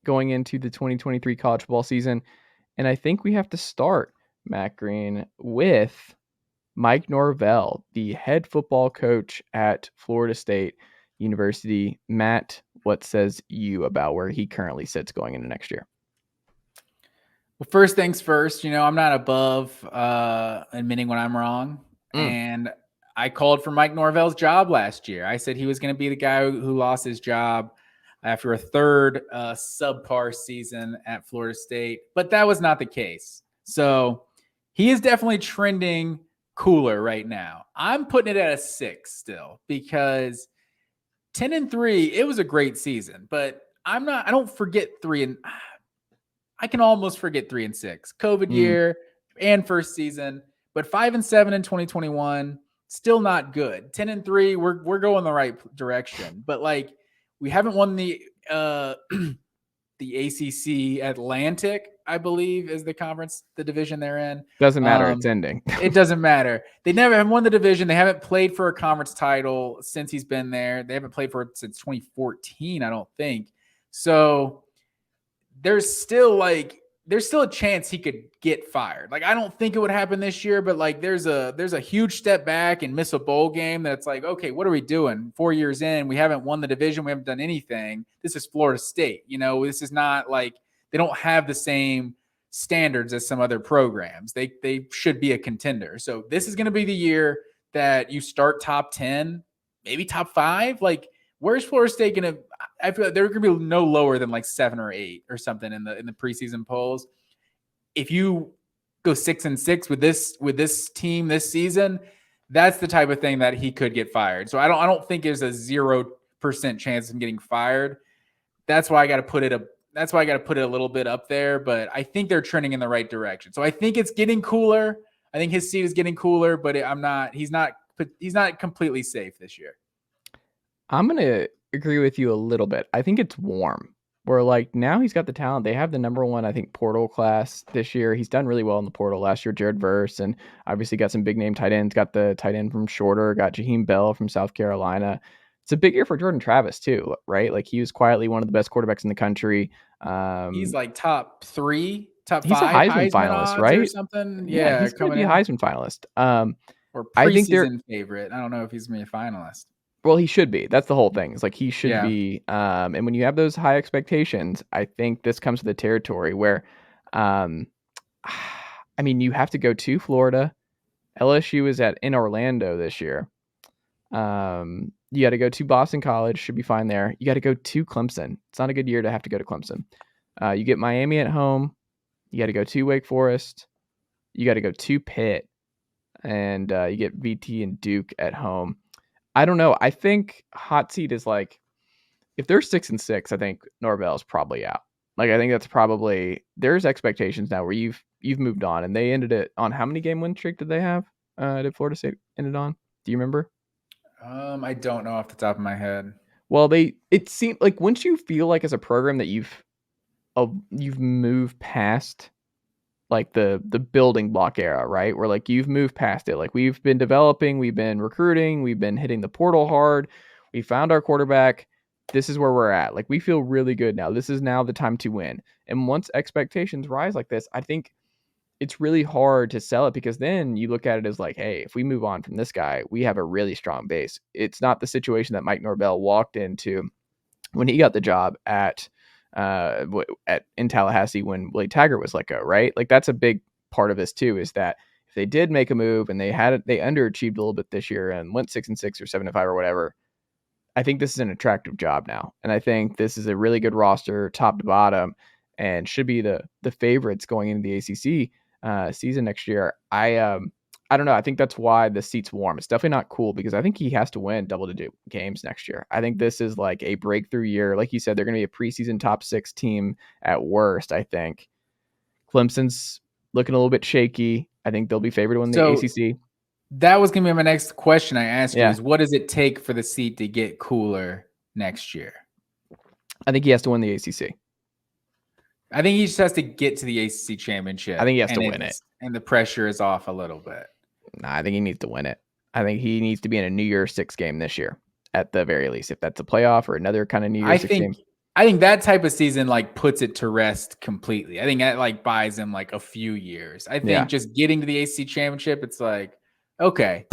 going into the 2023 college football season. And I think we have to start, Matt Green, with Mike Norvell, the head football coach at Florida State University. Matt, what says you about where he currently sits going into next year? Well, first things first, I'm not above admitting when I'm wrong. And I called for Mike Norvell's job last year. I said he was going to be the guy who lost his job after a third subpar season at Florida State, but that was not the case. So he is definitely trending cooler right now. I'm putting it at a 6 still because 10-3, it was a great season, but I don't forget 3 and I can almost forget 3 and 6 COVID year and first season, but 5-7 in 2021, still not good. 10-3, we're going the right direction, but like we haven't won the ACC Atlantic, I believe, is the conference, the division they're in. Doesn't matter. It's ending. It doesn't matter. They never have won the division. They haven't played for a conference title since he's been there. They haven't played for it since 2014, I don't think. So there's still a chance he could get fired. Like, I don't think it would happen this year, but like there's a huge step back and miss a bowl game that's like, okay, what are we doing? 4 years in, we haven't won the division. We haven't done anything. This is Florida State. This is not like they don't have the same standards as some other programs. They should be a contender. So this is going to be the year that you start top 10, maybe top 5. Like, where's Florida State going to – I feel like they're going to be no lower than like 7 or 8 or something in the preseason polls. If you go 6-6 with this team this season, that's the type of thing that he could get fired. So I don't think there's a 0% chance of getting fired. That's why I got to put it a little bit up there, but I think they're trending in the right direction. So I think it's getting cooler. I think his seat is getting cooler, but he's not completely safe this year. I'm going to agree with you a little bit. I think it's warm. Where like now he's got the talent. They have the number 1, I think, portal class this year. He's done really well in the portal last year. Jared Verse, and obviously got some big name tight ends. Got the tight end from Shorter. Got Jaheim Bell from South Carolina. It's a big year for Jordan Travis too, right? Like he was quietly one of the best quarterbacks in the country. He's like top 3, top 5 he's a Heisman finalist, right? Or something. Yeah, he's going to be a Heisman finalist. Or preseason favorite. I don't know if he's going to be a finalist. Well, he should be. That's the whole thing. It's like he should be. And when you have those high expectations, I think this comes to the territory where, I mean, you have to go to Florida. LSU is in Orlando this year. You got to go to Boston College. Should be fine there. You got to go to Clemson. It's not a good year to have to go to Clemson. You get Miami at home. You got to go to Wake Forest. You got to go to Pitt. And you get VT and Duke at home. I don't know. I think hot seat is like, if they're 6-6, I think Norvell's probably out. Like, I think that's probably, there's expectations now where you've moved on, and they ended it on how many game win streak did they have? Did Florida State ended on? Do you remember? I don't know off the top of my head. Well, it seemed like once you feel like as a program that you've moved past like the building block era, right? Where like you've moved past it. Like we've been developing, we've been recruiting, we've been hitting the portal hard. We found our quarterback. This is where we're at. Like we feel really good now. This is now the time to win. And once expectations rise like this, I think it's really hard to sell it because then you look at it as like, hey, if we move on from this guy, we have a really strong base. It's not the situation that Mike Norvell walked into when he got the job in Tallahassee when Willie Taggart was let go, right? Like that's a big part of this too, is that if they did make a move and they underachieved a little bit this year and went 6-6 or 7-5 or whatever, I think this is an attractive job now. And I think this is a really good roster top to bottom and should be the favorites going into the ACC season next year. I don't know. I think that's why the seat's warm. It's definitely not cool because I think he has to win double-digit games next year. I think this is like a breakthrough year. Like you said, they're going to be a preseason top 6 team at worst, I think. Clemson's looking a little bit shaky. I think they'll be favored to win the ACC. That was going to be my next question I asked you is what does it take for the seat to get cooler next year? I think he has to win the ACC. I think he just has to get to the ACC championship. I think he has to win it. And the pressure is off a little bit. Nah, I think he needs to win it. I think he needs to be in a New Year's 6 game this year, at the very least. If that's a playoff or another kind of New Year's 6 game. I think that type of season like puts it to rest completely. I think that like buys him like a few years. I think just getting to the ACC championship, it's like, okay.